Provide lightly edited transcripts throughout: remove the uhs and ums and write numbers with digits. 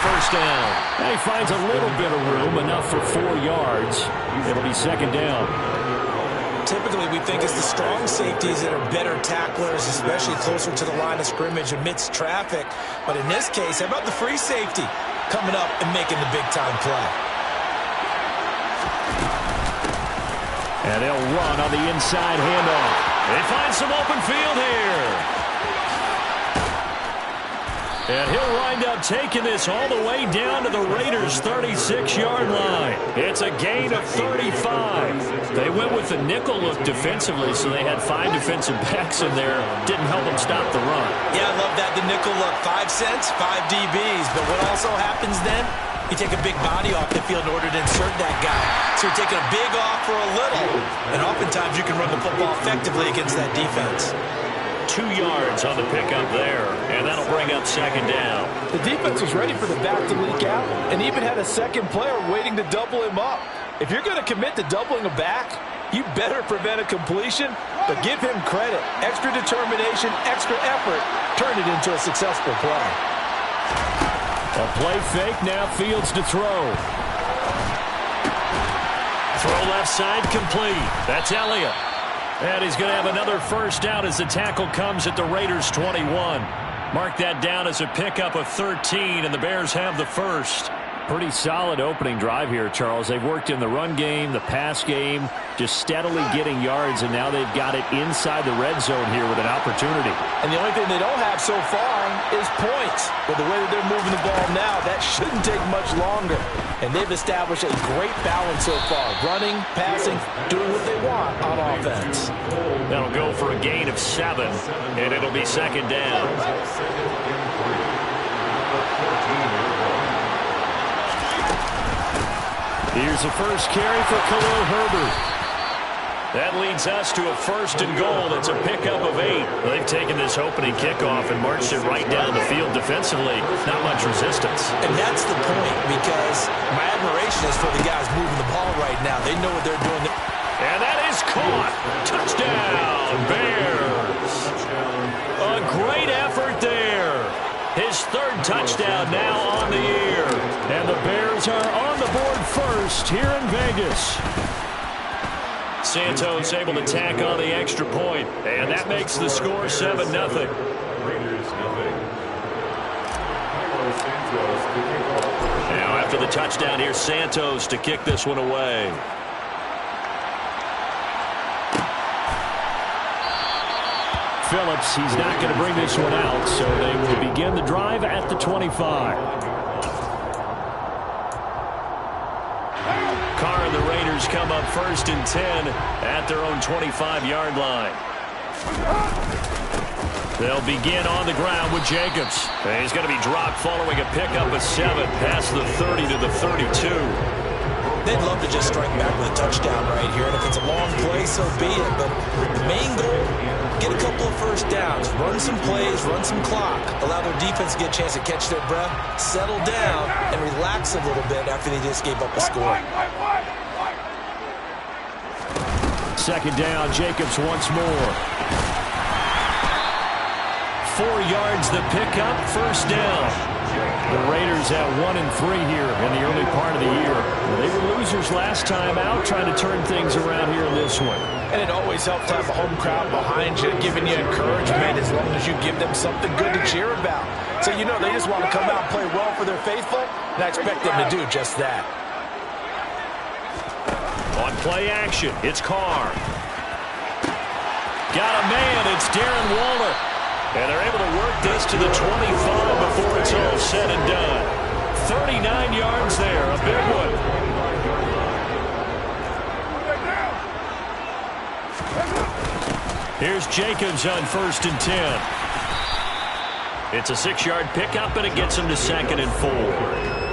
first down. And he finds a little bit of room, enough for 4 yards. It'll be second down. Typically, we think it's the strong safeties that are better tacklers, especially closer to the line of scrimmage amidst traffic. But in this case, how about the free safety coming up and making the big-time play? And they'll run on the inside handoff. They find some open field here. And he'll wind up taking this all the way down to the Raiders' 36-yard line. It's a gain of 35. They went with the nickel look defensively, so they had 5 defensive backs in there. Didn't help them stop the run. Yeah, I love that, the nickel look. 5 cents, 5 DBs. But what also happens then? You take a big body off the field in order to insert that guy. So you're taking a big off for a little. And oftentimes you can run the football effectively against that defense. 2 yards on the pickup there, and that'll bring up second down. The defense was ready for the back to leak out and even had a second player waiting to double him up. If you're going to commit to doubling a back, you better prevent a completion, but give him credit. Extra determination, extra effort, turn it into a successful play. A play fake, now Fields to throw. Throw left side complete. That's Elliott. And he's going to have another first down as the tackle comes at the Raiders' 21. Mark that down as a pickup of 13, and the Bears have the first. Pretty solid opening drive here, Charles. They've worked in the run game, the pass game, just steadily getting yards, and now they've got it inside the red zone here with an opportunity. And the only thing they don't have so far is points. But the way that they're moving the ball now, that shouldn't take much longer. And they've established a great balance so far. Running, passing, doing what they want on offense. That'll go for a gain of 7, and it'll be second down. Here's the first carry for Khalil Herbert. That leads us to a first and goal. It's a pickup of 8. They've taken this opening kickoff and marched it right down the field defensively. Not much resistance. And that's the point, because my admiration is for the guys moving the ball right now. They know what they're doing. And that is caught. Touchdown, Bears. A great effort there. His 3rd touchdown now on the year. And the Bears are on the board first here in Vegas. Santos able to tack on the extra point, and that makes the score 7-0. Now after the touchdown, here's Santos to kick this one away. Phillips, he's not going to bring this one out, so they will begin the drive at the 25. Carr and the Raiders come up 1st and 10 at their own 25-yard line. They'll begin on the ground with Jacobs. And he's going to be dropped following a pickup of 7 past the 30 to the 32. They'd love to just strike back with a touchdown right here, and if it's a long play, so be it. But the main goal, get a couple of first downs, run some plays, run some clock, allow their defense to get a chance to catch their breath, settle down, and relax a little bit after they just gave up a score. Second down, Jacobs once more. 4 yards the pickup, first down. The Raiders have 1 and 3 here in the early part of the year. They were losers last time out, trying to turn things around here in this one. And it always helps to have a home crowd behind you, giving you encouragement as long as you give them something good to cheer about. So you know they just want to come out and play well for their faithful, and I expect them to do just that. On play action, it's Carr. Got a man, it's Darren Waller. And they're able to work this to the 25 before it's all said and done. 39 yards there, a big one. Here's Jacobs on 1st and 10. It's a 6-yard pickup, and it gets him to 2nd and 4.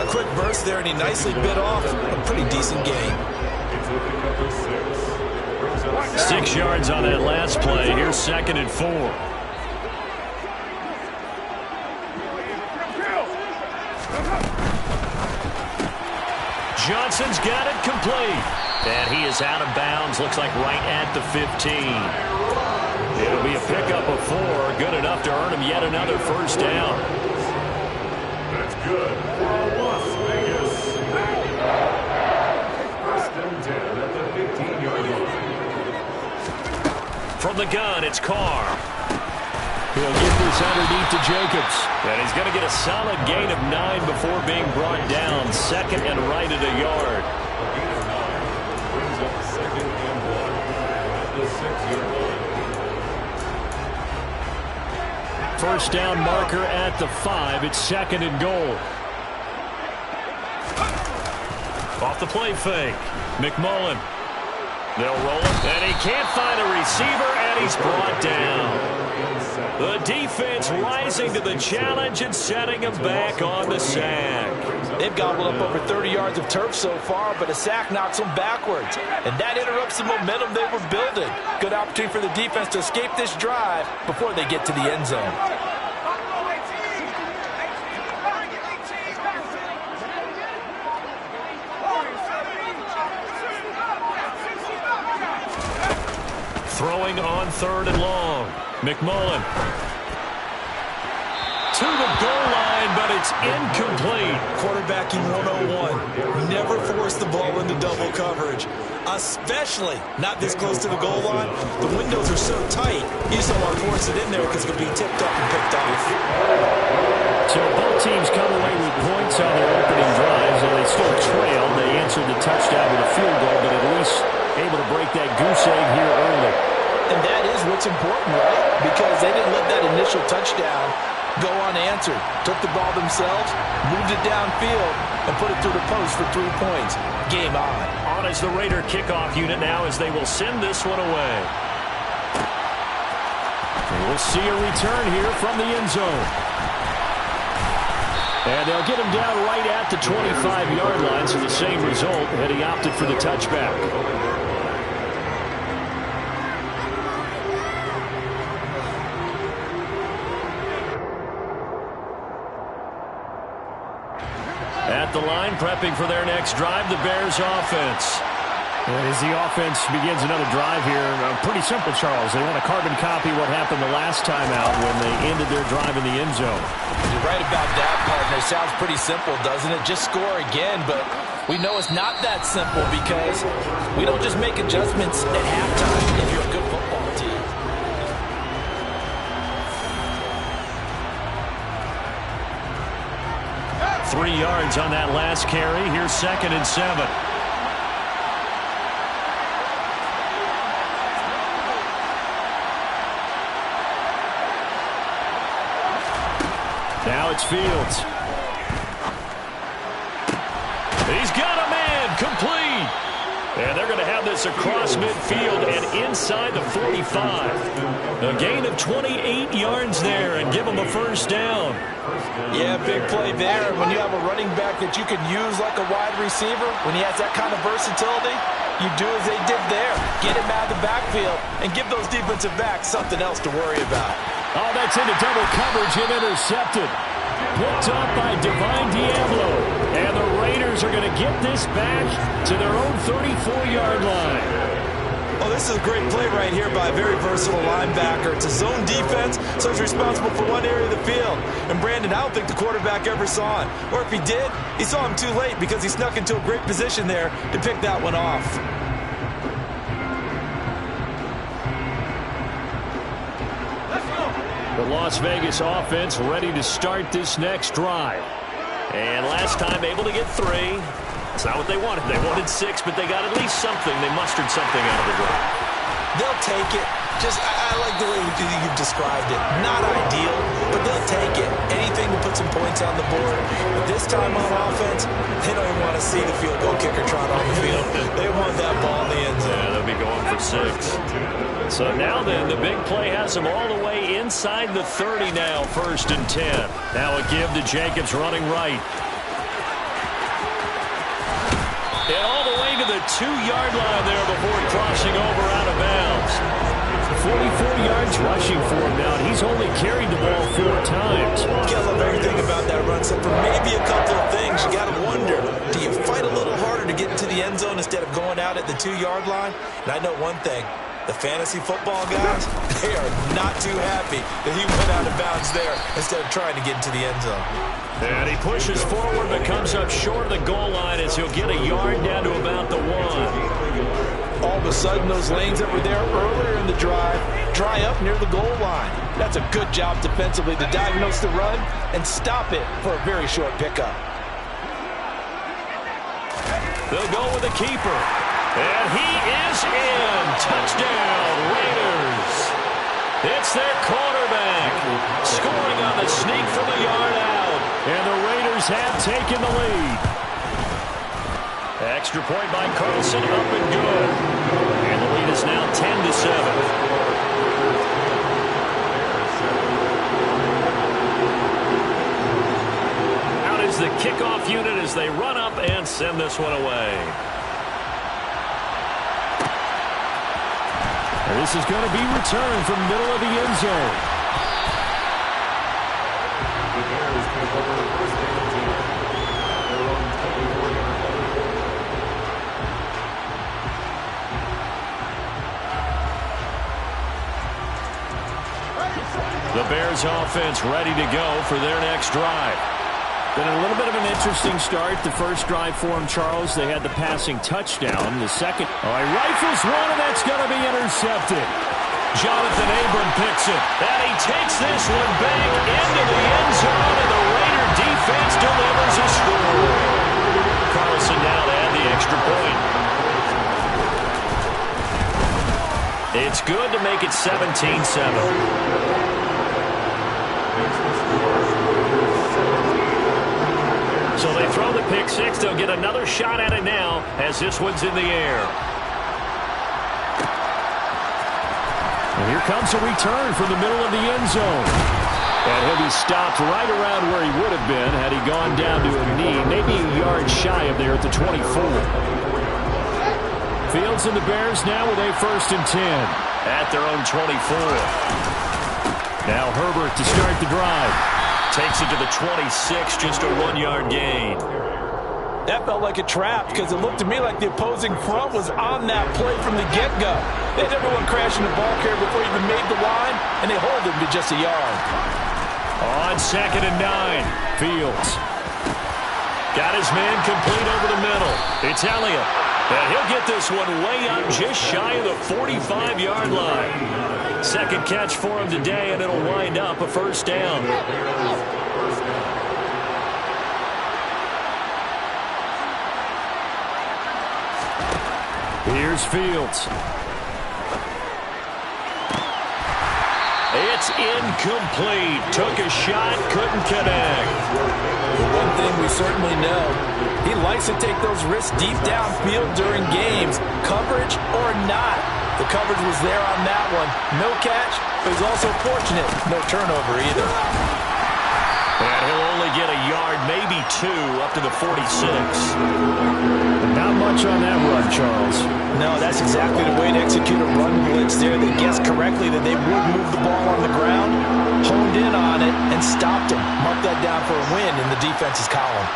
A quick burst there, and he nicely bit off a pretty decent gain. 6 yards on that last play. Here's 2nd and 4. Johnson's got it complete. And he is out of bounds. Looks like right at the 15. It'll be a pickup of 4. Good enough to earn him yet another first down. That's good. the gun. It's Carr. He'll get this underneath to Jacobs. And he's going to get a solid gain of 9 before being brought down. Second and right at a yard. First down marker at the 5. It's second and goal. Off the play fake. McMullen. They'll roll it, and he can't find a receiver, and he's brought down. The defense rising to the challenge and setting him back on the sack. They've gobbled up over 30 yards of turf so far, but a sack knocks them backwards. And that interrupts the momentum they were building. Good opportunity for the defense to escape this drive before they get to the end zone. Throwing on third and long. McMullen. To the goal line, but it's incomplete. Quarterbacking 101. Never force the ball into double coverage, especially not this close to the goal line. The windows are so tight, you just don't want to force it in there because it could be tipped up and picked off. So both teams come away with points on their opening drives, and they still trailed. They answered the touchdown with a field goal, but at least able to break that goose egg here early. And that is what's important, right? Because they didn't let that initial touchdown go unanswered. Took the ball themselves, moved it downfield, and put it through the post for 3 points. Game on. On as the Raider kickoff unit now as they will send this one away. And we'll see a return here from the end zone. And they'll get him down right at the 25-yard line, so the same result, and he opted for the touchback. At the line, prepping for their next drive, the Bears offense. And as the offense begins another drive here, pretty simple, Charles. They want to carbon copy what happened the last time out when they ended their drive in the end zone. You're right about that, partner. Sounds pretty simple, doesn't it? Just score again, but we know it's not that simple because we don't just make adjustments at halftime if you're a good football team. Three yards on that last carry. Here's second and 7. Now it's Fields. He's got a man, complete. And they're going to have this across midfield and inside the 45. A gain of 28 yards there and give them a first down. Yeah, big play there. When you have a running back that you can use like a wide receiver, when he has that kind of versatility, you do as they did there. Get him out of the backfield and give those defensive backs something else to worry about. Oh, that's into double coverage and intercepted. Picked up by Divine Diablo. And the Raiders are going to get this back to their own 34-yard line. Oh, this is a great play right here by a very versatile linebacker. It's a zone defense, so he's responsible for one area of the field. And Brandon, I don't think the quarterback ever saw him. Or if he did, he saw him too late because he snuck into a great position there to pick that one off. The Las Vegas offense ready to start this next drive. And last time able to get 3. It's not what they wanted. They wanted 6, but they got at least something. They mustered something out of the drive. They'll take it. I like the way you've described it. Not ideal, but they'll take it. Anything to put some points on the board. But this time on offense, they don't even want to see the field goal kicker trot on the field. They want that ball in the end zone. Yeah, they'll be going for 6. So now then, the big play has them all the way inside the 30 now, first and 10. Now a give to Jacobs running right. And all the way to the 2-yard line there before crossing over out of bounds. 44 yards rushing for him now, and he's only carried the ball 4 times. You gotta love everything about that run, except for maybe a couple of things. You gotta wonder, do you fight a little harder to get into the end zone instead of going out at the 2-yard line? And I know one thing. The fantasy football guys, they are not too happy that he went out of bounds there instead of trying to get into the end zone. And he pushes forward but comes up short of the goal line as he'll get a yard down to about the 1. All of a sudden, those lanes that were there earlier in the drive dry up near the goal line. That's a good job defensively to diagnose the run and stop it for a very short pickup. They'll go with the keeper. And he is in. Touchdown, Raiders. It's their quarterback. Scoring on the sneak from a yard out. And the Raiders have taken the lead. Extra point by Carlson, up and good. And the lead is now 10-7. Is the kickoff unit as they run up and send this one away. And this is going to be returned from the middle of the end zone. The Bears offense ready to go for their next drive. Been a little bit of an interesting start. The first drive for him, Charles, they had the passing touchdown. The second, he rifles one, and that's going to be intercepted. Jonathan Abram picks it. And he takes this one back into the end zone, and the Raider defense delivers a score. Carlson now to add the extra point. It's good to make it 17-7. So they throw the pick six. They'll get another shot at it now as this one's in the air. And here comes a return from the middle of the end zone. And he'll be stopped right around where he would have been had he gone down to a knee, maybe a yard shy of there at the 24. Fields and the Bears now with a 1st and 10 at their own 24. Now Herbert to start the drive. Takes it to the 26, just a 1-yard gain. That felt like a trap because it looked to me like the opposing front was on that play from the get-go. They had everyone crashing the ball carrier before he even made the line, and they hold him to just a yard. On 2nd and 9, Fields. Got his man complete over the middle. It's Elliott. And he'll get this one way up just shy of the 45-yard line. Second catch for him today, and it'll wind up a 1st down. Here's Fields. It's incomplete. Took a shot, couldn't connect. The one thing we certainly know, he likes to take those risks deep downfield during games, coverage or not. The coverage was there on that one. No catch, but he's also fortunate. No turnover either. And he'll only get a yard, maybe 2, up to the 46. Not much on that run, Charles. No, that's exactly the way to execute a run blitz there. They guessed correctly that they would move the ball on the ground, honed in on it, and stopped him. Mark that down for a win in the defense's column.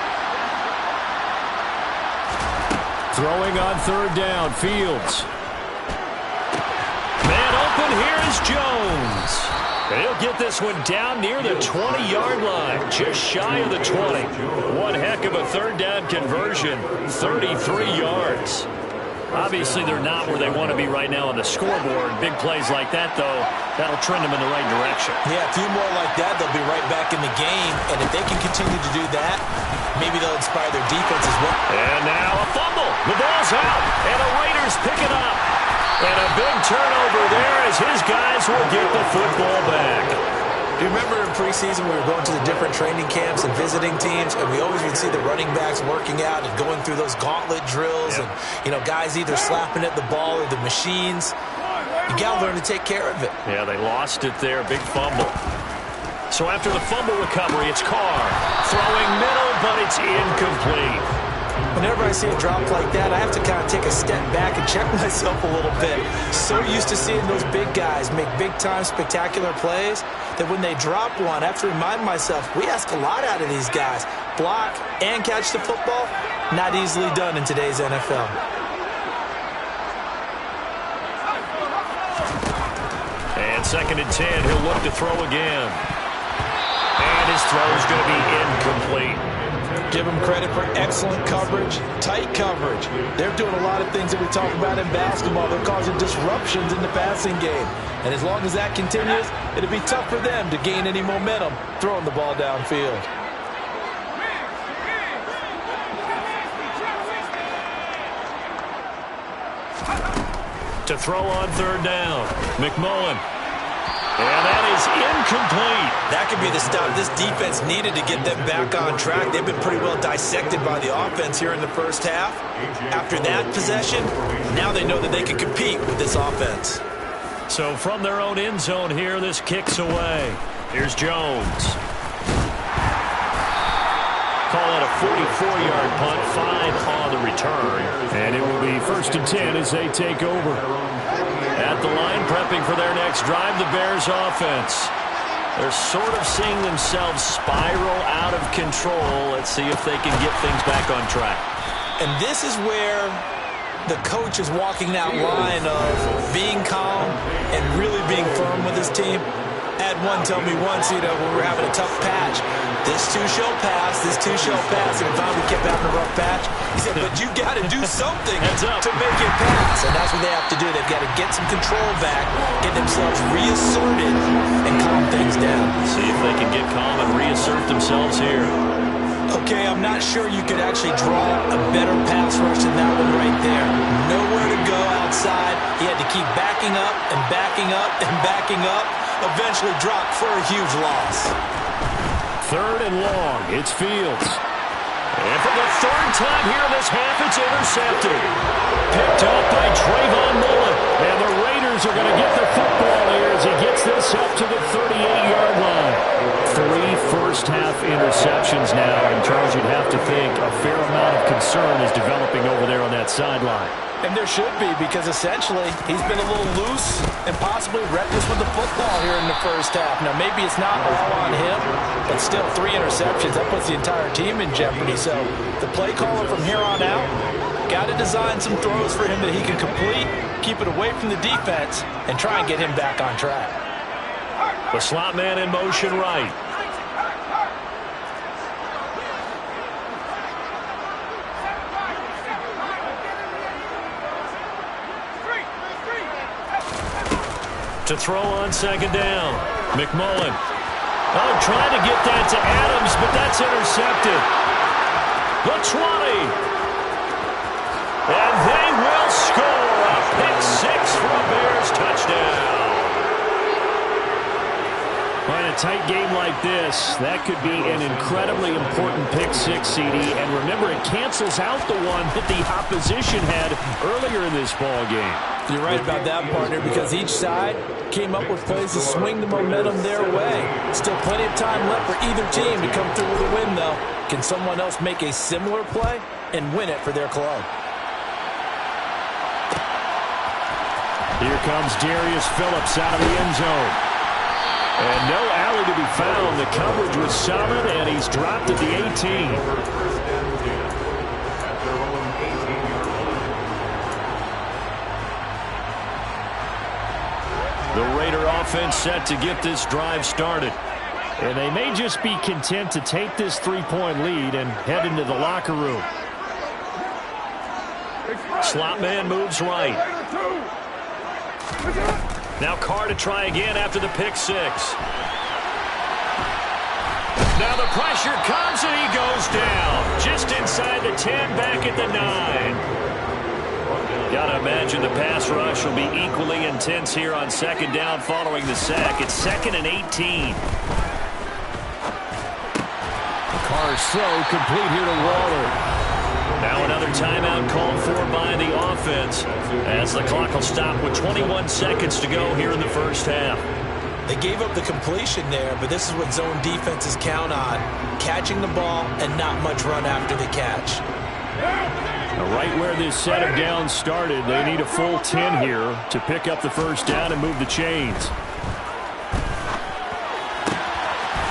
Throwing on 3rd down, Fields. Man open, here is Jones. And he'll get this one down near the 20-yard line, just shy of the 20. One heck of a 3rd down conversion, 33 yards. Obviously, they're not where they want to be right now on the scoreboard. Big plays like that, though, that'll trend them in the right direction. Yeah, a few more like that, they'll be right back in the game. And if they can continue to do that, maybe they'll inspire their defense as well. And now a fumble. The ball's out, and the Raiders pick it up. And a big turnover there as his guys will get the football back. Do you remember in preseason we were going to the different training camps and visiting teams, and we always would see the running backs working out and going through those gauntlet drills, and, you know, guys either slapping at the ball or the machines. You got to learn to take care of it. Yeah, they lost it there. Big fumble. So after the fumble recovery, it's Carr. Throwing middle, but it's incomplete. Whenever I see a drop like that, I have to kind of take a step back and check myself a little bit. So used to seeing those big guys make big-time spectacular plays that when they drop one, I have to remind myself, we ask a lot out of these guys. Block and catch the football, not easily done in today's NFL. And 2nd and 10, he'll look to throw again. And his throw is going to be incomplete. Give them credit for excellent coverage, tight coverage. They're doing a lot of things that we talk about in basketball. They're causing disruptions in the passing game. And as long as that continues, it'll be tough for them to gain any momentum throwing the ball downfield. To throw on third down, McMullen. And that is incomplete. That could be the stop this defense needed to get them back on track. They've been pretty well dissected by the offense here in the first half. After that possession, now they know that they can compete with this offense. So from their own end zone here, this kicks away. Here's Jones. Call that a 44-yard punt, 5 on the return. And it will be 1st and 10 as they take over. At the line, prepping for their next drive, the Bears offense. They're sort of seeing themselves spiral out of control. Let's see if they can get things back on track. And this is where the coach is walking that line of being calm and really being firm with his team. I had one tell me once, when we were having a tough patch, this too shall pass, this too shall pass, and finally we kept having a rough patch. He said, but you got to do something to make it pass, and that's what they have to do. They've got to get some control back, get themselves reasserted, and calm things down. See if they can get calm and reassert themselves here. Okay, I'm not sure you could actually draw a better pass rush than that one right there. Nowhere to go outside. He had to keep backing up and backing up and backing up. Eventually dropped for a huge loss. 3rd and long. It's Fields. And for the 3rd time here in this half, it's intercepted. Picked up by Trayvon Mullen. And the Raiders are going to get the football here as he gets this up to the 38-yard line. 3 first-half interceptions now. And Charles, you'd have to think a fair amount of concern is developing over there on that sideline. And there should be, because essentially he's been a little loose and possibly reckless with the football here in the first half. Now, maybe it's not all on him, but still 3 interceptions. That puts the entire team in jeopardy. So the play caller from here on out got to design some throws for him that he can complete, keep it away from the defense, and try and get him back on track. The slot man in motion right. To throw on 2nd down. McMullen. Oh, trying to get that to Adams, but that's intercepted. The 20. And they will score a pick 6 for a Bears touchdown. In a tight game like this, that could be an incredibly important pick 6, CD. And remember, it cancels out the one that the opposition had earlier in this ball game. You're right about that, partner, because each side came up with plays to swing the momentum their way. Still plenty of time left for either team to come through with a win, though. Can someone else make a similar play and win it for their club? Here comes Darius Phillips out of the end zone. And no alley to be found. The coverage was solid, and he's dropped at the 18. The Raider offense set to get this drive started. And they may just be content to take this 3-point lead and head into the locker room. Slot man moves right. Now Carr to try again after the pick 6. Now the pressure comes and he goes down. Just inside the 10, back at the 9. Gotta imagine the pass rush will be equally intense here on 2nd down following the sack. It's 2nd and 18. Carr's throw complete here to Waller. Now another timeout called for by the offense as the clock will stop with 21 seconds to go here in the first half. They gave up the completion there, but this is what zone defenses count on. Catching the ball and not much run after the catch. Now right where this set of downs started, they need a full 10 here to pick up the first down and move the chains.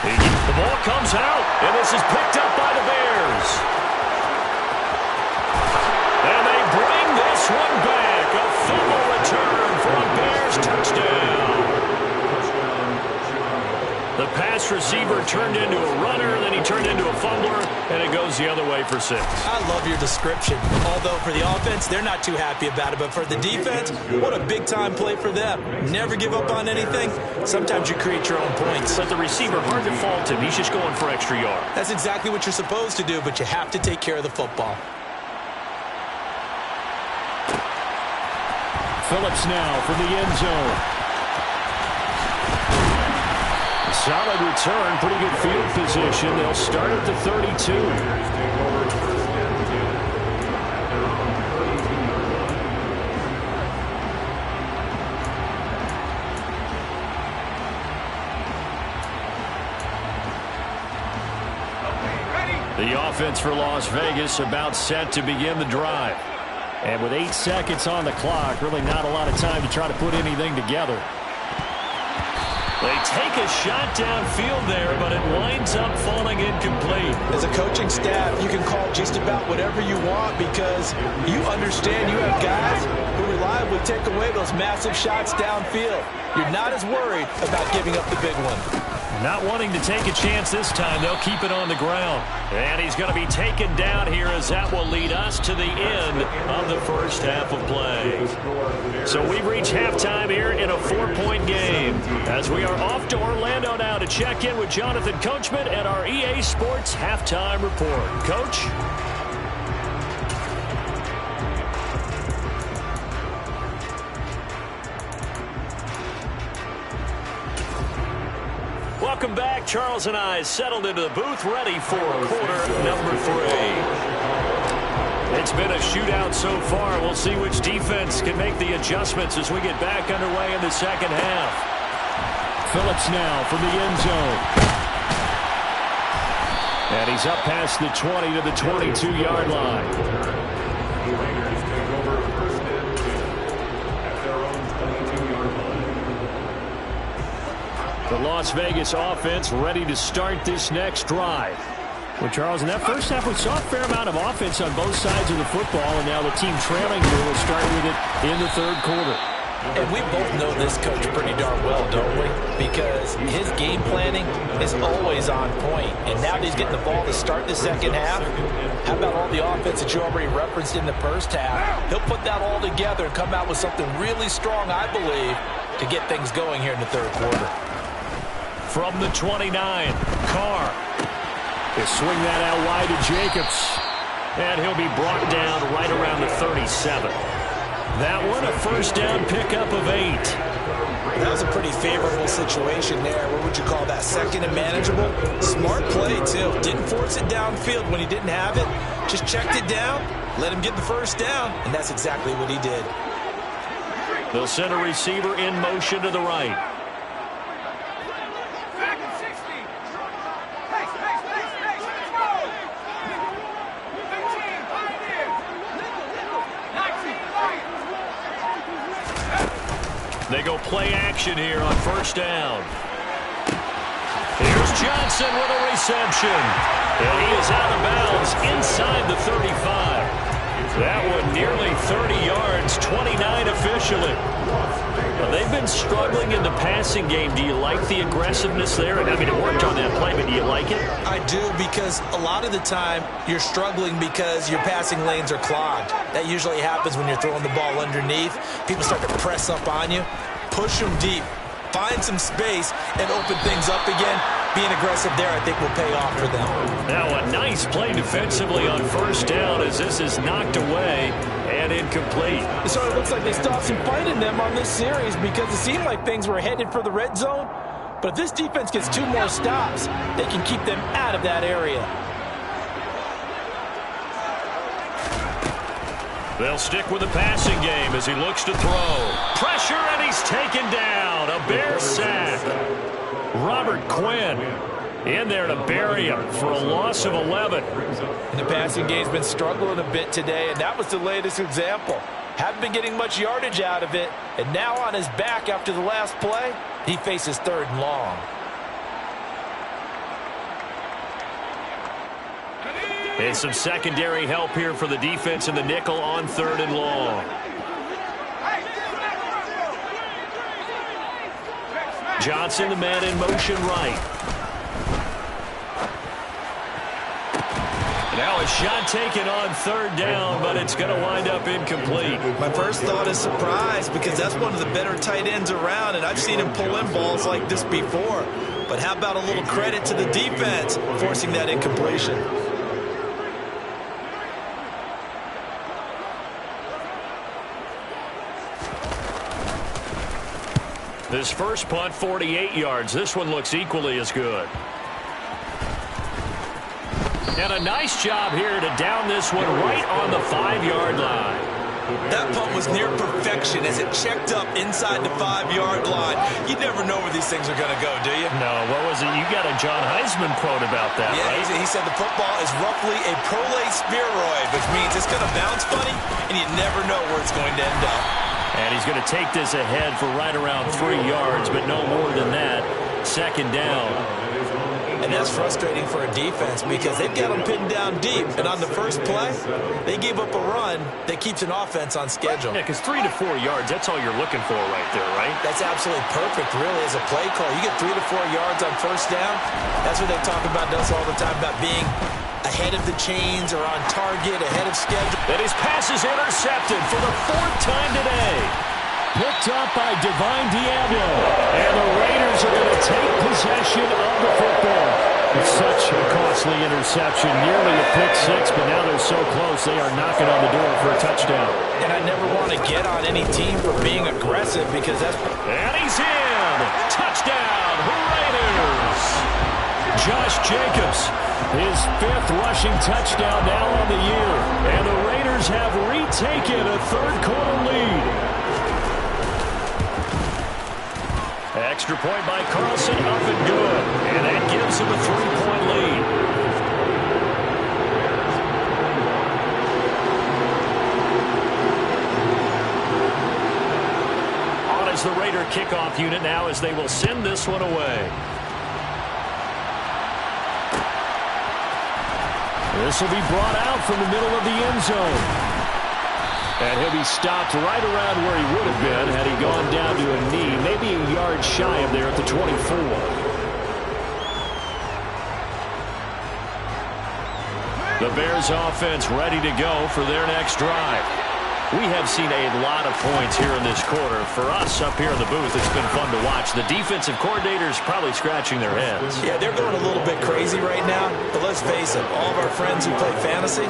The ball comes out, and this is picked up by the Bears. And they bring this one back. A fumble return for a Bears touchdown. The pass receiver turned into a runner, then he turned into a fumbler, and it goes the other way for 6. I love your description. Although for the offense, they're not too happy about it. But for the defense, what a big-time play for them. Never give up on anything. Sometimes you create your own points. But the receiver, hard to fault him. He's just going for extra yard. That's exactly what you're supposed to do, but you have to take care of the football. Phillips now from the end zone. Solid return, pretty good field position. They'll start at the 32. The offense for Las Vegas about set to begin the drive. And with 8 seconds on the clock, really not a lot of time to try to put anything together. They take a shot downfield there, but it winds up falling incomplete. As a coaching staff, you can call just about whatever you want because you understand you have guys who reliably take away those massive shots downfield. You're not as worried about giving up the big one. Not wanting to take a chance this time. They'll keep it on the ground. And he's going to be taken down here as that will lead us to the end of the first half of play. So we've reached halftime here in a 4-point game as we are off to Orlando now to check in with Jonathan Coachman and our EA Sports Halftime Report. Coach? Welcome back. Charles and I settled into the booth ready for quarter number 3. It's been a shootout so far. We'll see which defense can make the adjustments as we get back underway in the second half. Phillips now from the end zone. And he's up past the 20 to the 22-yard line. The Las Vegas offense ready to start this next drive. Well, Charles, in that first half, we saw a fair amount of offense on both sides of the football, and now the team trailing here will start with it in the third quarter. And we both know this coach pretty darn well, don't we? Because his game planning is always on point. And now that he's getting the ball to start the second half, how about all the offense that you already referenced in the first half? He'll put that all together and come out with something really strong, I believe, to get things going here in the third quarter. From the 29, Carr. They swing that out wide to Jacobs. And he'll be brought down right around the 37. That one, a first down pickup of 8. That was a pretty favorable situation there. What would you call that? Second and manageable? Smart play, too. Didn't force it downfield when he didn't have it. Just checked it down, let him get the first down, and that's exactly what he did. They'll send a receiver in motion to the right. They go play action here on first down. Here's Johnson with a reception. And he is out of bounds inside the 35. That one nearly 30 yards, 29 officially. Well, they've been struggling in the passing game. Do you like the aggressiveness there? I mean, it worked on that play, but do you like it? I do, because a lot of the time you're struggling because your passing lanes are clogged. That usually happens when you're throwing the ball underneath. People start to press up on you. Push them deep. Find some space and open things up again. Being aggressive there, I think, will pay off for them. Now a nice play defensively on first down as this is knocked away and incomplete. So it looks like they still have some fight in them on this series because it seemed like things were headed for the red zone. But if this defense gets 2 more stops, they can keep them out of that area. They'll stick with the passing game as he looks to throw. Pressure, and he's taken down. A Bear sack. Robert Quinn in there to bury him for a loss of 11. And the passing game's been struggling a bit today, and that was the latest example. Haven't been getting much yardage out of it, and now on his back after the last play, he faces 3rd and long. And some secondary help here for the defense in the nickel on 3rd and long. Johnson, the man in motion right. Now a shot taken on third down, but it's going to wind up incomplete. My first thought is surprise, because that's one of the better tight ends around, and I've seen him pull in balls like this before. But how about a little credit to the defense forcing that incompletion? This first punt, 48 yards. This one looks equally as good. And a nice job here to down this one right on the 5-yard line. That punt was near perfection as it checked up inside the 5-yard line. You never know where these things are going to go, do you? No, what was it? You got a John Heisman quote about that, yeah, right? He said the football is roughly a prolate spheroid, which means it's going to bounce funny, and you never know where it's going to end up. And he's going to take this ahead for right around 3 yards, but no more than that. Second down. And that's frustrating for a defense because they've got them pinned down deep. And on the first play, they gave up a run that keeps an offense on schedule. Yeah, because 3 to 4 yards, that's all you're looking for right there, right? That's absolutely perfect, really, as a play call. You get 3 to 4 yards on first down. That's what they talk about us all the time, about being ahead of the chains or on target, ahead of schedule. And his pass is intercepted for the 4th time today. Picked up by Divine Diablo. And the Raiders are going to take possession of the football. It's such a costly interception. Nearly a pick six, but now they're so close they are knocking on the door for a touchdown. And I never want to get on any team for being aggressive because that's... And he's in! Touchdown, Raiders! Josh Jacobs, his 5th rushing touchdown now on the year. And the Raiders have retaken a third-quarter lead. Extra point by Carlson, up and good. And that gives him a 3-point lead. On is the Raider kickoff unit now as they will send this one away. This will be brought out from the middle of the end zone. And he'll be stopped right around where he would have been had he gone down to a knee, maybe a yard shy of there at the 24. The Bears offense ready to go for their next drive. We have seen a lot of points here in this quarter. For us up here in the booth, it's been fun to watch. The defensive coordinators probably scratching their heads. Yeah, they're going a little bit crazy right now. But let's face it, all of our friends who play fantasy,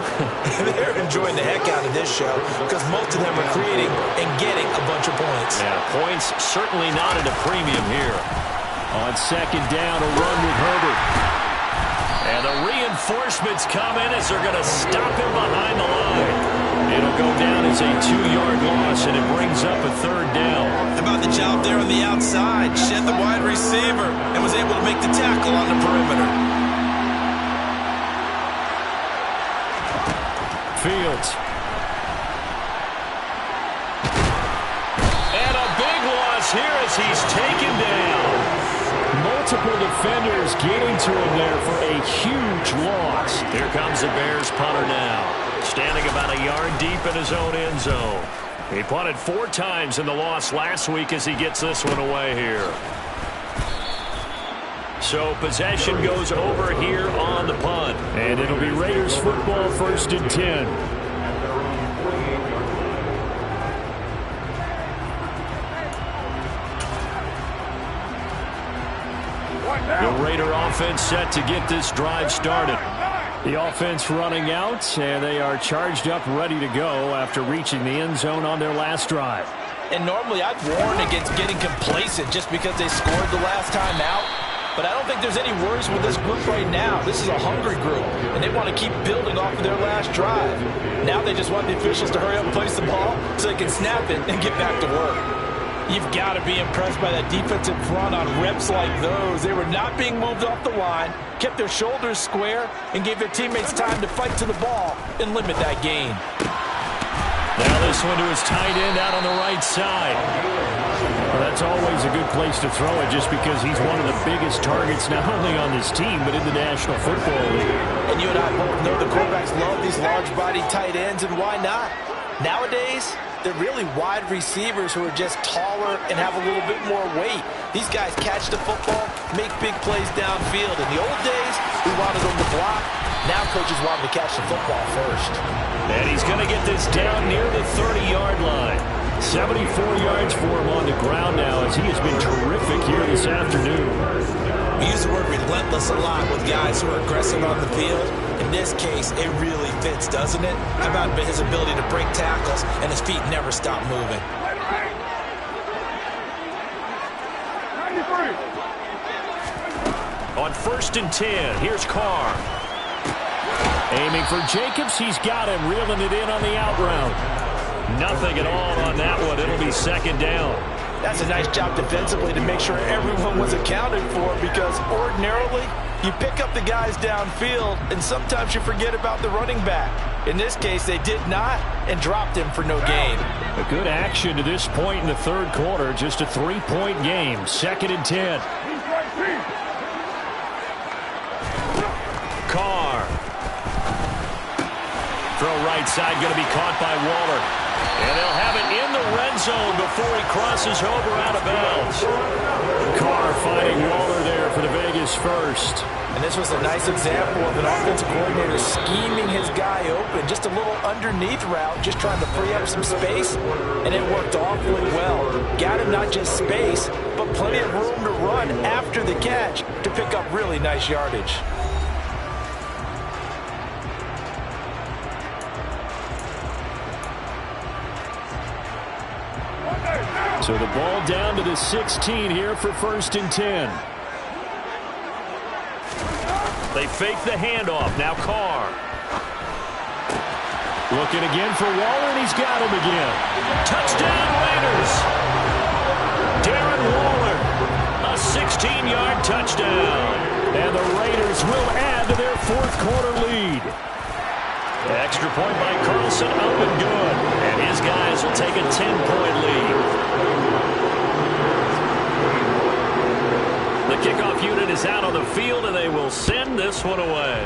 they're enjoying the heck out of this show because most of them are creating and getting a bunch of points. Yeah, points certainly not at a premium here. On second down, a run with Herbert. And the reinforcements come in as they're going to stop him behind the line. It'll go down as a 2-yard loss, and it brings up a third down. How about the job there on the outside? Shed the wide receiver and was able to make the tackle on the perimeter. Fields. And a big loss here as he's taken down. Multiple defenders getting to him there for a huge loss. Here comes the Bears punter now. Standing about a yard deep in his own end zone. He punted 4 times in the loss last week as he gets this one away here. So possession goes over here on the punt. And it'll be Raiders football, 1st and 10. The Raider offense set to get this drive started. The offense running out, and they are charged up, ready to go after reaching the end zone on their last drive. And normally I'd warn against getting complacent just because they scored the last time out. But I don't think there's any worries with this group right now. This is a hungry group, and they want to keep building off of their last drive. Now they just want the officials to hurry up and place the ball so they can snap it and get back to work. You've got to be impressed by that defensive front on reps like those. They were not being moved off the line, kept their shoulders square, and gave their teammates time to fight to the ball and limit that gain. Now this one to his tight end out on the right side. Well, that's always a good place to throw it just because he's one of the biggest targets not only on this team but in the National Football League. And you and I both know the quarterbacks love these large-bodied tight ends, and why not? Nowadays, they're really wide receivers who are just taller and have a little bit more weight. These guys catch the football, make big plays downfield. In the old days, we wanted them to block. Now coaches want him to catch the football first. And he's going to get this down near the 30-yard line. 74 yards for him on the ground now as he has been terrific here this afternoon. We use the word relentless a lot with guys who are aggressive on the field. In this case, it really fits, doesn't it? How about his ability to break tackles and his feet never stop moving? On 1st and 10, here's Carr. Aiming for Jacobs, he's got him, reeling it in on the out route. Nothing at all on that one. It'll be 2nd down. That's a nice job defensively to make sure everyone was accounted for, because ordinarily you pick up the guys downfield and sometimes you forget about the running back. In this case, they did not and dropped him for no gain. A good action to this point in the 3rd quarter. Just a 3-point game. 2nd and 10. Carr. Throw right side, going to be caught by Waller. And they'll have it in the red zone before he crosses over out of bounds. Carr fighting Waller there for the Vegas first. And this was a nice example of an offensive coordinator scheming his guy open. Just a little underneath route, just trying to free up some space. And it worked awfully well. Got him not just space, but plenty of room to run after the catch to pick up really nice yardage. So the ball down to the 16 here for 1st and 10. They fake the handoff. Now Carr. Looking again for Waller, and he's got him again. Touchdown Raiders. Darren Waller. A 16-yard touchdown. And the Raiders will add to their 4th quarter lead. Extra point by Carlson, up and good. And his guys will take a 10-point lead. The kickoff unit is out on the field, and they will send this one away.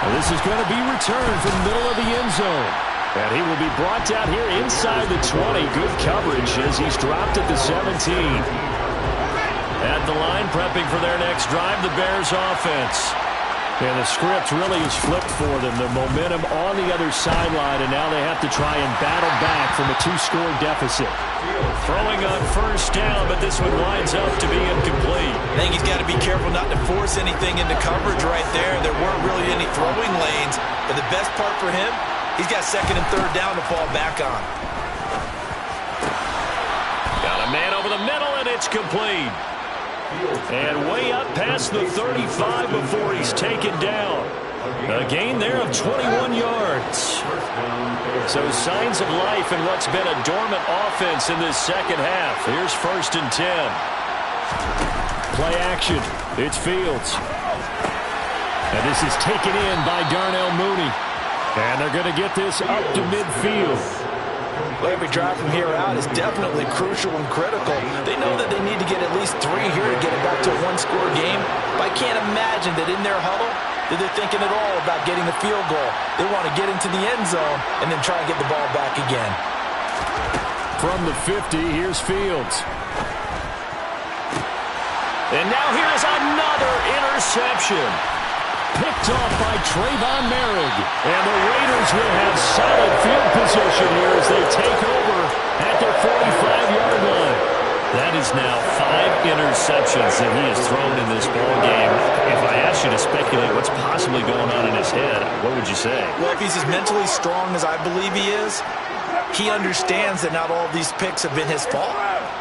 And this is going to be returned from the middle of the end zone. And he will be brought down here inside the 20. Good coverage as he's dropped at the 17. At the line, prepping for their next drive, the Bears offense. And the script really is flipped for them. The momentum on the other sideline, and now they have to try and battle back from a 2-score deficit. Throwing on 1st down, but this one winds up to be incomplete. I think he's got to be careful not to force anything into coverage right there. There weren't really any throwing lanes, but the best part for him, he's got 2nd and 3rd down to fall back on. Got a man over the middle, and it's complete. And way up past the 35 before he's taken down. A gain there of 21 yards. So signs of life in what's been a dormant offense in this 2nd half. Here's 1st and 10. Play action. It's Fields. And this is taken in by Darnell Mooney. And they're going to get this up to midfield. Well, every drive from here out is definitely crucial and critical. They know that they need to get at least 3 here to get it back to a 1-score game. But I can't imagine that in their huddle that they're thinking at all about getting the field goal. They want to get into the end zone and then try and get the ball back again. From the 50, here's Fields. And now here's another interception. Picked off by Trayvon Merrick. And the Raiders will have solid field position here as they take over at their 45-yard line. That is now 5 interceptions that he has thrown in this ball game. If I asked you to speculate what's possibly going on in his head, what would you say? Well, if he's as mentally strong as I believe he is, he understands that not all of these picks have been his fault.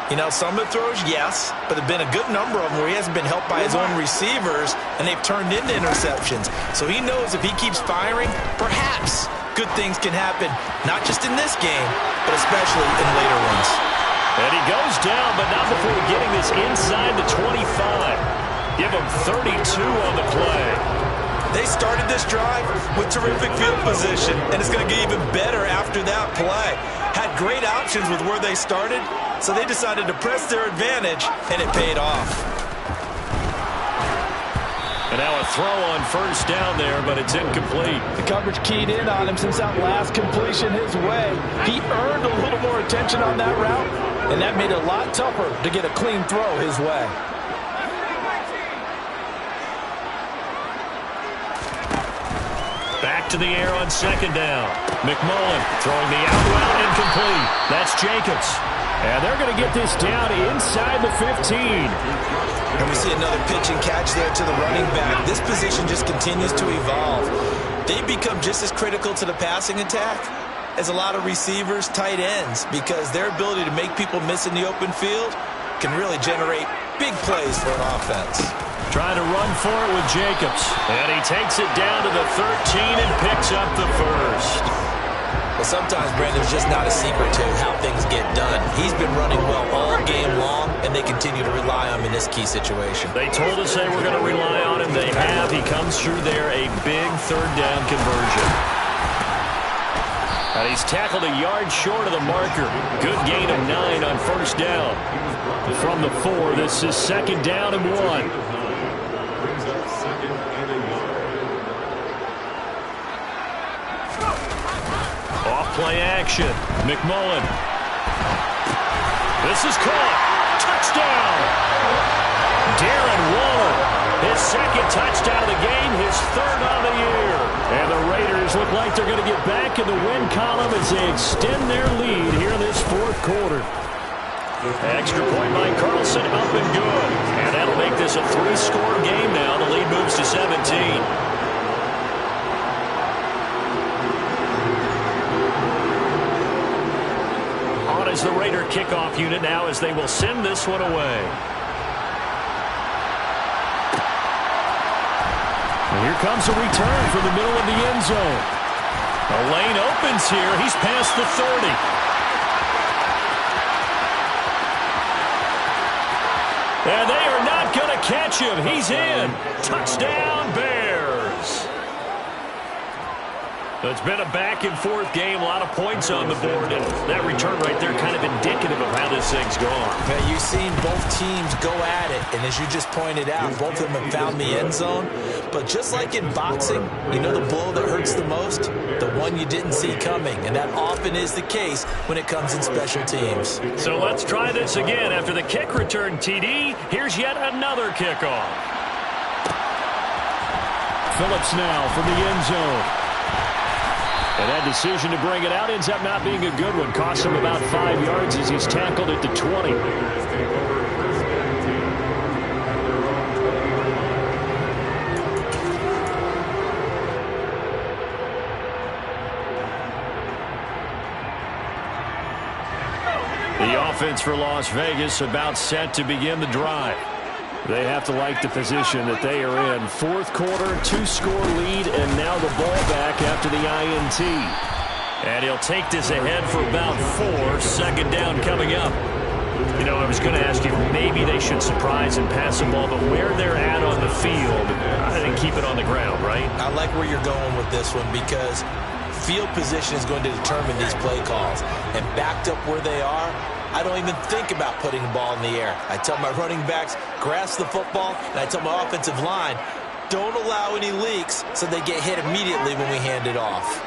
You know, some of the throws, yes, but there have been a good number of them where he hasn't been helped by his own receivers, and they've turned into interceptions. So he knows if he keeps firing, perhaps good things can happen, not just in this game, but especially in later ones. And he goes down, but not before getting this inside the 25. Give him 32 on the play. They started this drive with terrific field position, and it's going to get even better after that play. Had great options with where they started, so they decided to press their advantage, and it paid off. And now a throw on 1st down there, but it's incomplete. The coverage keyed in on him since that last completion his way. He earned a little more attention on that route, and that made it a lot tougher to get a clean throw his way. to the air on second down. McMullen throwing the out route incomplete. That's Jacobs. And they're going to get this down inside the 15. And we see another pitch and catch there to the running back. This position just continues to evolve. They become just as critical to the passing attack as a lot of receivers, tight ends, because their ability to make people miss in the open field can really generate big plays for an offense. Trying to run for it with Jacobs. And he takes it down to the 13 and picks up the first. Well, sometimes, Brandon, it's just not a secret to how things get done. He's been running well all game long, and they continue to rely on him in this key situation. They told us they were going to rely on him. They have. He comes through there, a big third down conversion. And he's tackled a yard short of the marker. Good gain of 9 on first down. From the 4, this is second down and 1. Play action. McMullen. This is caught. Touchdown. Darren Waller. His second touchdown of the game. His third on the year. And the Raiders look like they're going to get back in the win column as they extend their lead here in this fourth quarter. Extra point by Carlson, up and good. And that'll make this a 3-score game now. The lead moves to 17. Is the Raider kickoff unit now as they will send this one away. And here comes a return from the middle of the end zone. A lane opens here. He's past the 30. And they are not going to catch him. He's in. Touchdown, Bears. It's been a back-and-forth game, a lot of points on the board, and that return right there kind of indicative of how this thing's gone. Yeah, you've seen both teams go at it, and as you just pointed out, both of them have found the end zone. But just like in boxing, you know the blow that hurts the most? The one you didn't see coming, and that often is the case when it comes in special teams. So let's try this again. After the kick return TD, here's yet another kickoff. Phillips now from the end zone. And that decision to bring it out ends up not being a good one. Costs him about 5 yards as he's tackled at the 20. The offense for Las Vegas about set to begin the drive. They have to like the position that they are in. Fourth quarter, 2-score lead, and now the ball back after the INT. And he'll take this ahead for about 4. Second down coming up. You know, I was going to ask you, maybe they should surprise and pass the ball, but where they're at on the field, I think keep it on the ground, right? I like where you're going with this one because field position is going to determine these play calls. And backed up where they are, I don't even think about putting the ball in the air. I tell my running backs, grasp the football, and I tell my offensive line, don't allow any leaks so they get hit immediately when we hand it off.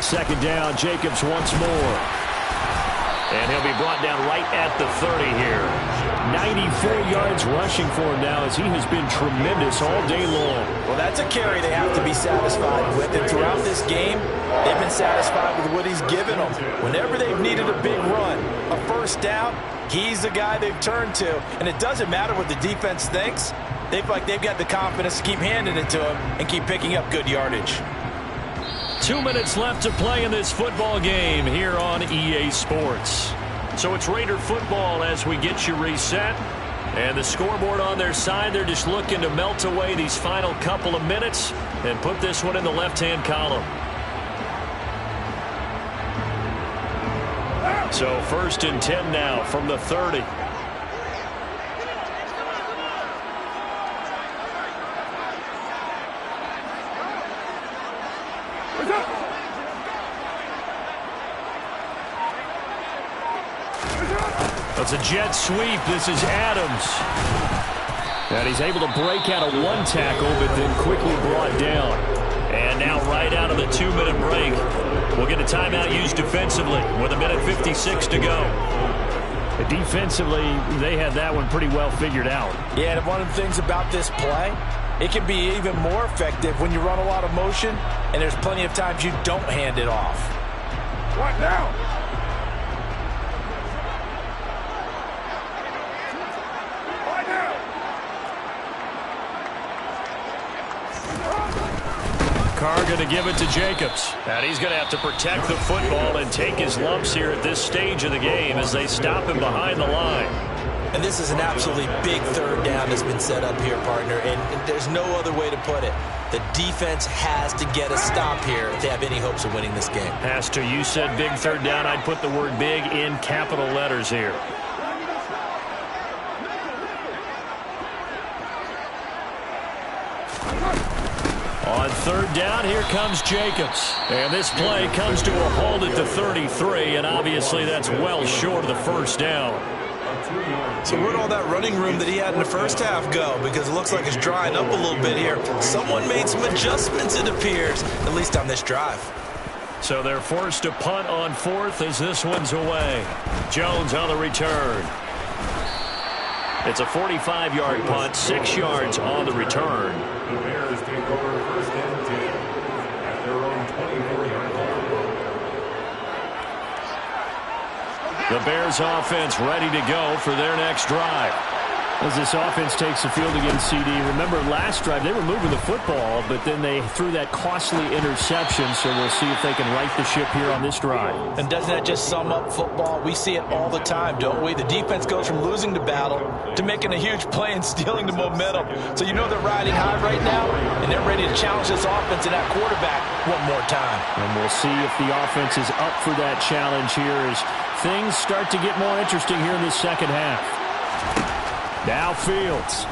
Second down, Jacobs once more. And he'll be brought down right at the 30 here. 94 yards rushing for him now as he has been tremendous all day long. Well, that's a carry they have to be satisfied with. And throughout this game, they've been satisfied with what he's given them. Whenever they've needed a big run, a first down, he's the guy they've turned to. And it doesn't matter what the defense thinks. They feel like they've got the confidence to keep handing it to him and keep picking up good yardage. 2 minutes left to play in this football game here on EA Sports. So it's Raider football as we get you reset. And the scoreboard on their side, they're just looking to melt away these final couple of minutes and put this one in the left-hand column. So 1st and 10 now from the 30. It's a jet sweep. This is Adams. And he's able to break out of one tackle, but then quickly brought down. And now right out of the 2-minute break, we'll get a timeout used defensively with 1:56 to go. Defensively, they had that one pretty well figured out. Yeah, and one of the things about this play, it can be even more effective when you run a lot of motion, and there's plenty of times you don't hand it off. What now? Carr going to give it to Jacobs. And he's going to have to protect the football and take his lumps here at this stage of the game as they stop him behind the line. And this is an absolutely big third down that's been set up here, partner, and there's no other way to put it. The defense has to get a stop here if they have any hopes of winning this game. Has to. You said big third down. I'd put the word big in capital letters here. On third down, here comes Jacobs. And this play comes to a halt at the 33, and obviously that's well short of the first down. So where'd all that running room that he had in the first half go? Because it looks like it's drying up a little bit here. Someone made some adjustments, it appears, at least on this drive. So they're forced to punt on fourth as this one's away. Jones on the return. It's a 45-yard punt, 6 yards on the return. The Bears take over first and 10 at their own 24-yard line. The Bears offense ready to go for their next drive. As this offense takes the field against CD, remember last drive they were moving the football, but then they threw that costly interception, so we'll see if they can right the ship here on this drive. And doesn't that just sum up football? We see it all the time, don't we? The defense goes from losing the battle to making a huge play and stealing the momentum. So you know they're riding high right now, and they're ready to challenge this offense and that quarterback one more time. And we'll see if the offense is up for that challenge here as things start to get more interesting here in the second half. Now Fields.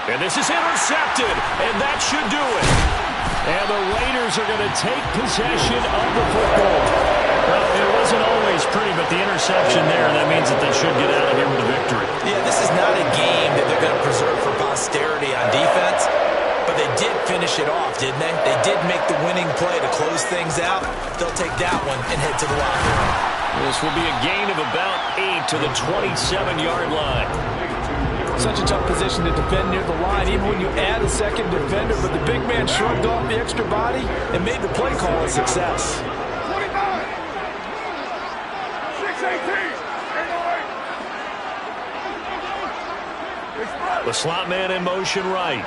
And this is intercepted, and that should do it. And the Raiders are going to take possession of the football. Well, it wasn't always pretty, but the interception there, that means that they should get out of here with a victory. Yeah, this is not a game that they're going to preserve for posterity on defense, but they did finish it off, didn't they? They did make the winning play to close things out. They'll take that one and head to the locker room. This will be a gain of about 8 to the 27-yard line. Such a tough position to defend near the line, even when you add a second defender, but the big man shrugged off the extra body and made the play call a success. 29, 6-18. The slot man in motion right.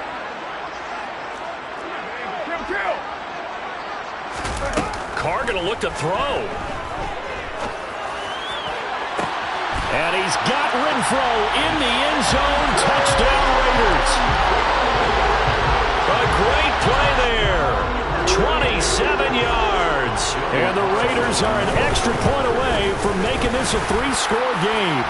Carr going to look to throw. And he's got Renfro in the end zone. Touchdown, Raiders. A great play there. 27 yards. And the Raiders are an extra point away from making this a 3-score game.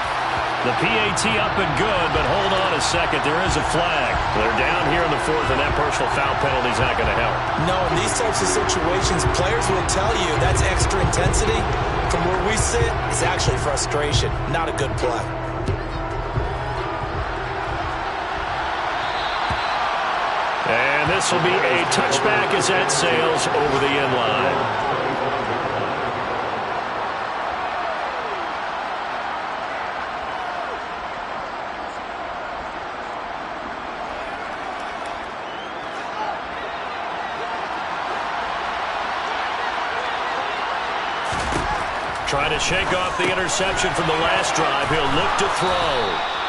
The PAT up and good, but hold on a second. There is a flag. They're down here in the fourth, and that personal foul penalty is not going to help. No, in these types of situations, players will tell you that's extra intensity. From where we sit, it's actually frustration, not a good play. And this will be a touchback as that sails over the end line. Trying to shake off the interception from the last drive. He'll look to throw.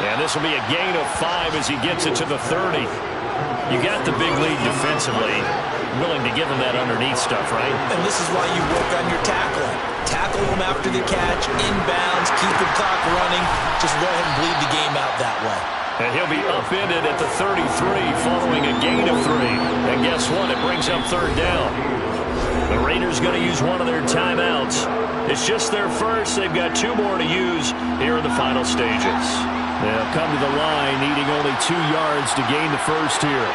And this will be a gain of 5 as he gets it to the 30. You got the big lead defensively. Willing to give him that underneath stuff, right? And this is why you work on your tackling. Tackle him after the catch, inbounds, keep the clock running. Just go ahead and bleed the game out that way. And he'll be upended at the 33 following a gain of 3. And guess what? It brings up third down. The Raiders going to use one of their timeouts. It's just their first. They've got 2 more to use here in the final stages. They'll come to the line needing only 2 yards to gain the first here.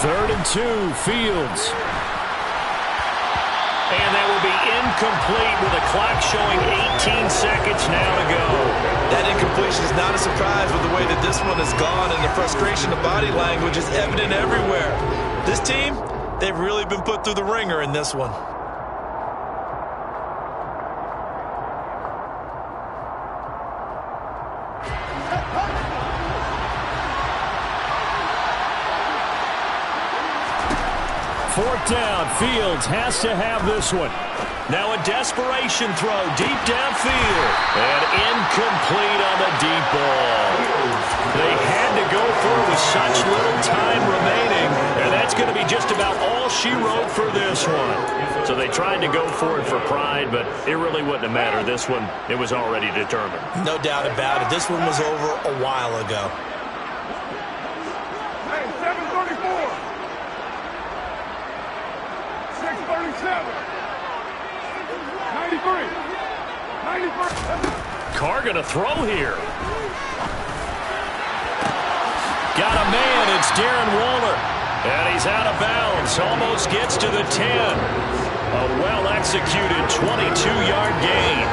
3rd and 2, Fields. And that will be incomplete with the clock showing 18 seconds now to go. That incompletion is not a surprise with the way that this one has gone, and the frustration of body language is evident everywhere. This team, they've really been put through the ringer in this one. 4th down. Fields has to have this one. Now a desperation throw deep downfield. And incomplete on the deep ball. They had to go for it with such little time remaining. And that's going to be just about all she wrote for this one. So they tried to go for it for pride, but it really wouldn't have mattered. This one, it was already determined. No doubt about it. This one was over a while ago. Hey, 734. 637. 93. 93. Carr going to throw here. Got a man. It's Darren Waller. And he's out of bounds. Almost gets to the 10. A well-executed 22-yard gain.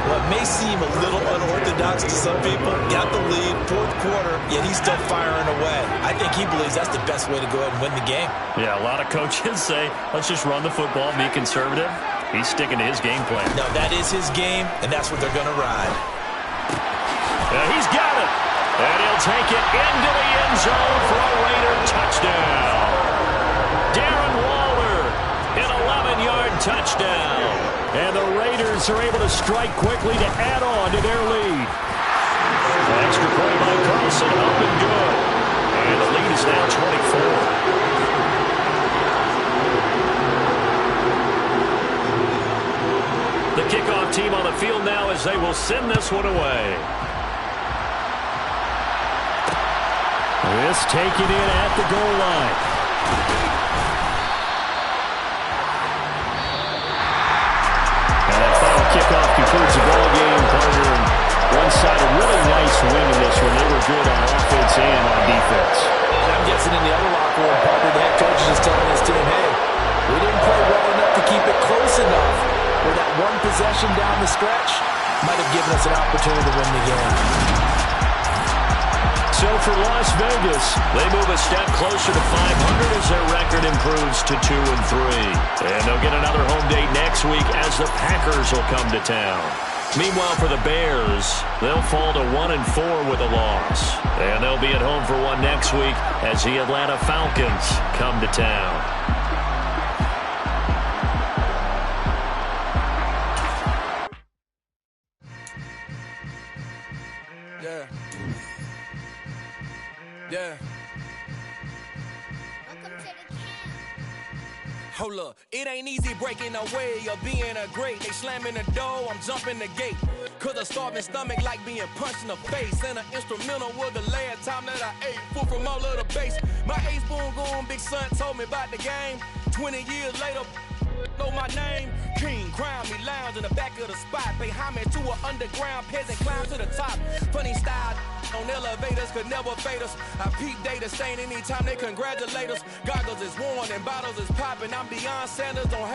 What may seem a little unorthodox to some people, got the lead, 4th quarter, yet he's still firing away. I think he believes that's the best way to go ahead and win the game. Yeah, a lot of coaches say, let's just run the football, be conservative. He's sticking to his game plan. No, that is his game, and that's what they're going to ride. He's got it. And he'll take it into the end zone for a Raider touchdown. Darren Waller, an 11-yard touchdown. And the Raiders are able to strike quickly to add on to their lead. An extra point by Carlson, up and good. And the lead is now 24. The kickoff team on the field now as they will send this one away. This taken in at the goal line. And that final kickoff concludes the ball game, partner. And one side a really nice win in this one. They were good on offense and on defense. And I'm guessing in the other locker room, partner, the head coach is just telling his team, hey, we didn't play well enough to keep it close enough where that one possession down the stretch might have given us an opportunity to win the game. So for Las Vegas, they move a step closer to 500 as their record improves to 2-3. And they'll get another home date next week as the Packers will come to town. Meanwhile, for the Bears, they'll fall to 1-4 with a loss. And they'll be at home for one next week as the Atlanta Falcons come to town. Yeah. Hold up, it ain't easy breaking away or being a great. They slamming the door, I'm jumping the gate. Cause a starving stomach like being punched in the face. And an instrumental was the last time that I ate. Food from all of the base. My ace boom going, big son told me about the game. 20 years later, know my name. King, crown me, lounge in the back of the spot. Pay homage to an underground peasant, climb to the top. Funny style on elevators could never fade us. I peep data stain anytime they congratulate us. Goggles is worn and bottles is popping. I'm beyond Sanders, don't hate.